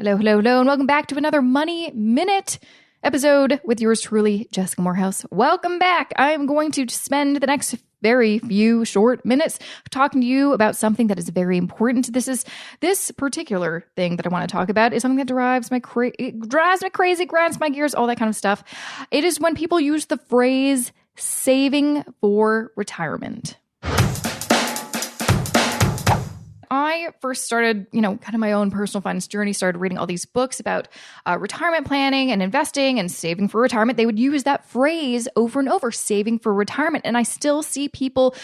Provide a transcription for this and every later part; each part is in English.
Hello, and welcome back to another Money Minute episode with yours truly, Jessica Moorhouse. Welcome back. I'm going to spend the next very few short minutes talking to you about something that is very important. This particular thing that I want to talk about is something that drives me crazy, grinds my gears, all that kind of stuff. It is when people use the phrase saving for retirement. I first started, kind of my own personal finance journey, started reading all these books about retirement planning and investing and saving for retirement. They would use that phrase over and over, saving for retirement. And I still see people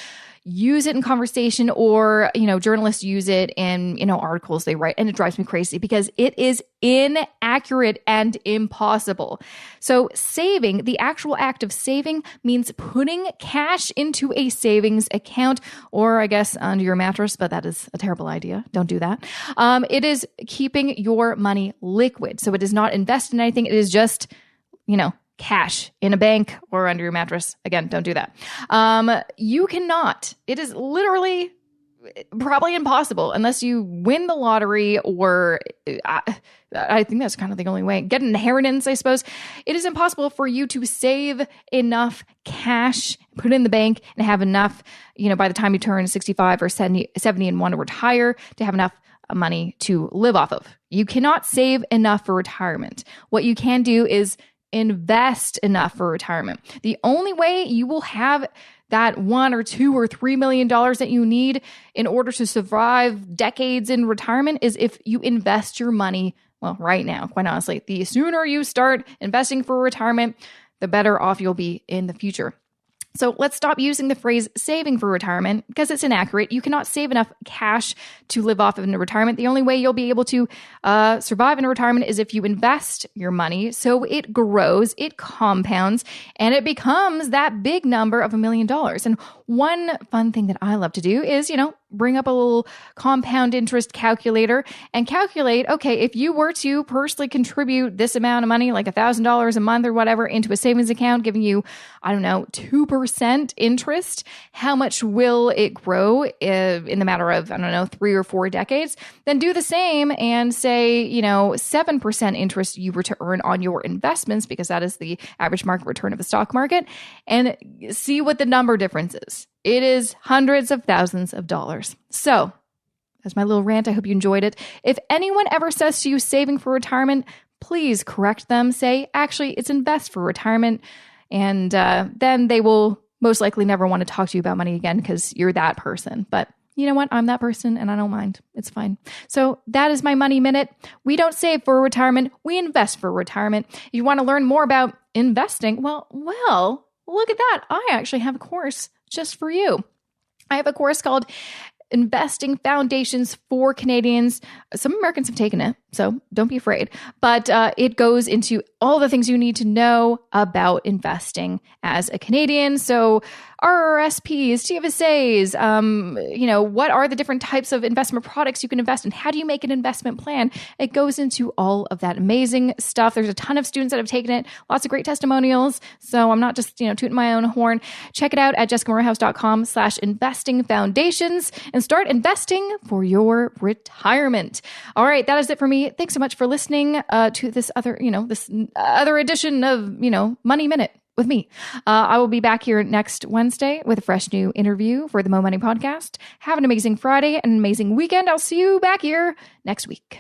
use it in conversation or, journalists use it in, articles they write. And it drives me crazy because it is inaccurate and impossible. So saving, the actual act of saving, means putting cash into a savings account, or I guess under your mattress, but that is a terrible idea. Don't do that. It is keeping your money liquid. So it is not invested in anything. It is just, cash in a bank or under your mattress. Again, don't do that. You cannot. It is literally probably impossible unless you win the lottery or I think that's kind of the only way. Get an inheritance, I suppose. It is impossible for you to save enough cash, put it in the bank, and have enough, by the time you turn 65 or 70 and want to retire, to have enough money to live off of. You cannot save enough for retirement. What you can do is invest enough for retirement. The only way you will have that $1 or $2 or $3 million that you need in order to survive decades in retirement is if you invest your money, right now, quite honestly. The sooner you start investing for retirement, the better off you'll be in the future. So let's stop using the phrase saving for retirement because it's inaccurate. You cannot save enough cash to live off of in retirement. The only way you'll be able to survive in retirement is if you invest your money so it grows, it compounds, and it becomes that big number of $1 million. And one fun thing that I love to do is, bring up a little compound interest calculator and calculate, okay, if you were to personally contribute this amount of money, like $1,000 a month or whatever, into a savings account, giving you, 2% interest, how much will it grow in the matter of, 3 or 4 decades? Then do the same and say, 7% interest you were to earn on your investments, because that is the average market return of the stock market, and see what the number difference is. It is hundreds of thousands of dollars. So, that's my little rant. I hope you enjoyed it. If anyone ever says to you saving for retirement, please correct them. Say, actually, it's invest for retirement. And then they will most likely never want to talk to you about money again because you're that person. But you know what? I'm that person and I don't mind. It's fine. So that is my Money Minute. We don't save for retirement. We invest for retirement. If you want to learn more about investing, well, look at that. I actually have a course just for you. I have a course called Investing Foundations for Canadians. Some Americans have taken it, so don't be afraid. But it goes into all the things you need to know about investing as a Canadian. So RRSPs, TFSAs, what are the different types of investment products you can invest in? How do you make an investment plan? It goes into all of that amazing stuff. There's a ton of students that have taken it, lots of great testimonials. So I'm not just, tooting my own horn. Check it out at jessicamoorhouse.com/investingfoundations and start investing for your retirement. All right, that is it for me. Thanks so much for listening to this other edition of, Money Minute with me. I will be back here next Wednesday with a fresh new interview for the Mo Money Podcast. Have an amazing Friday and an amazing weekend. I'll see you back here next week.